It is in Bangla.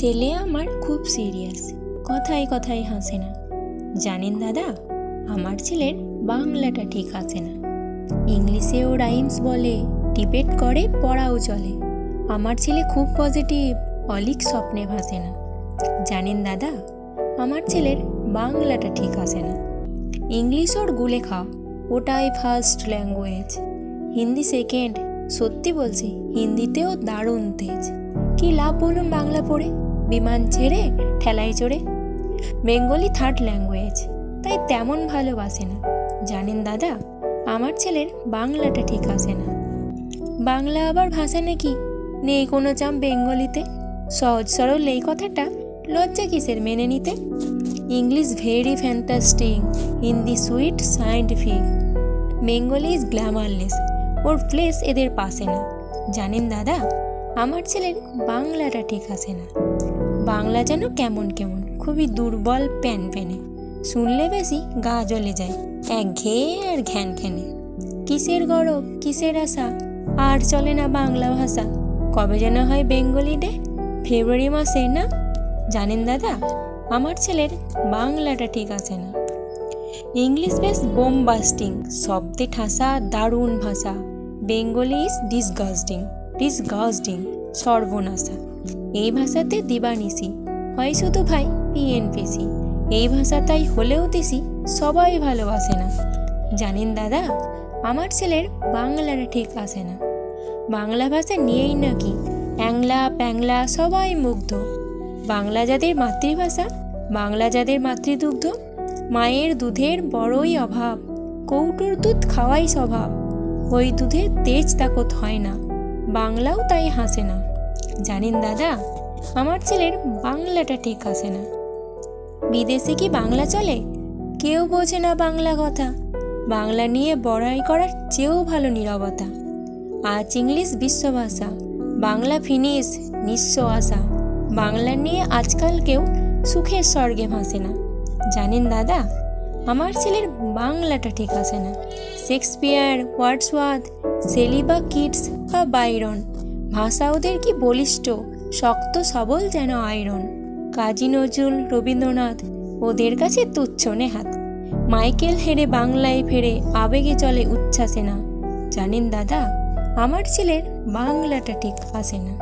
ছেলে আমার খুব সিরিয়াস, কথায় কথায় হাসে না। জানেন দাদা, আমার ছেলের বাংলাটা ঠিক আসে না। ইংলিশেও রাইমস বলে, ডিবেট করে, পড়াও চলে। আমার ছেলে খুব পজিটিভ, অলিক স্বপ্নে ভাসে না। জানেন দাদা, আমার ছেলের বাংলাটা ঠিক আসে না। ইংলিশ ওর গুলে খাওয়া, ওটাই ফার্স্ট ল্যাঙ্গুয়েজ। হিন্দি সেকেন্ড, সত্যি বলছি হিন্দিতেও দারুণ তেজ। কি লাভ বলুন বাংলা পড়ে, বিমান ছেড়ে ঠেলায় চড়ে। বেঙ্গলি থার্ড ল্যাঙ্গুয়েজ, তাই তেমন ভালোবাসে না। জানেন দাদা, আমার ছেলের বাংলাটা ঠিক আসে না। বাংলা আবার ভাষা নাকি, নেই কোনো চাম বেঙ্গলিতে। সহজ সরল এই কথাটা লজ্জা কিসের মেনে নিতে। English very fantastic, Hindi sweet scientific, Bengali is glamourless, or place এদের পাশে না। জানেন দাদা, আমার ছেলের বাংলাটা ঠিক আসে না। বাংলা যেন কেমন কেমন, খুবই দুর্বল প্যান প্যানে। শুনলে বেশি গা জ্বলে যায়, একঘেয়ে আর ঘ্যান ঘ্যানে। কিসের গরব, কিসের আশা, আর চলে না বাংলা ভাষা। কবে যেন হয় বেঙ্গলি ডে, ফেব্রুয়ারি মাসে না? জানেন দাদা, আমার ছেলের বাংলাটা ঠিক আছে না। ইংলিশ বেশ বোমবাস্টিং, শব্দে ঠাসা, দারুণ ভাষা। বেঙ্গলি ইজ ডিসগাস্টিং, ডিসগাস্টিং, সর্বনাশা। এই ভাষাতে দিবানিসি, হয় শুধু ভাই পিএনপিসি। এই ভাষাটাই হলেও দিসি, সবাই ভালোবাসে না। জানেন দাদা, আমার ছেলের বাংলাটা ঠিক আসে না। বাংলা ভাষা নিয়েই নাকি অ্যাংলা প্যাংলা সবাই মুগ্ধ। বাংলা যাদের মাতৃভাষা, বাংলা যাদের মাতৃদুগ্ধ। মায়ের দুধের বড়ই অভাব, কৌটোর দুধ খাওয়াই স্বভাব। ওই দুধে তেজ তাকত হয় না, বাংলাও তাই হাসে না। জানেন দাদা, আমার ছেলের বাংলাটা ঠিক আসে না। বিদেশে কি বাংলা চলে? কেউ বোঝে না বাংলা কথা। বাংলা নিয়ে বড়াই করার চেয়েও ভালো নীরবতা। আজ ইংলিশ বিশ্বভাষা, বাংলা ফিনিশ নিঃস্ব আশা। বাংলা নিয়ে আজকাল কেউ সুখের স্বর্গে ভাসে না। জানেন দাদা, আমার ছেলের বাংলাটা ঠিক আসে না। শেক্সপিয়ার, ওয়ার্ডসওয়ার্থ, শেলি বা কিটস বা বাইরন, ভাষা ওদের কি বলিষ্ঠ, শক্ত সবল যেন আয়রন। কাজী নজরুল, রবীন্দ্রনাথ ওদের কাছে তুচ্ছ নেহাত। মাইকেল হেরে বাংলায় ফেরে, আবেগে চলে উচ্ছ্বাসে না। জানেন দাদা, আমার ছেলের বাংলাটা ঠিক আসে না।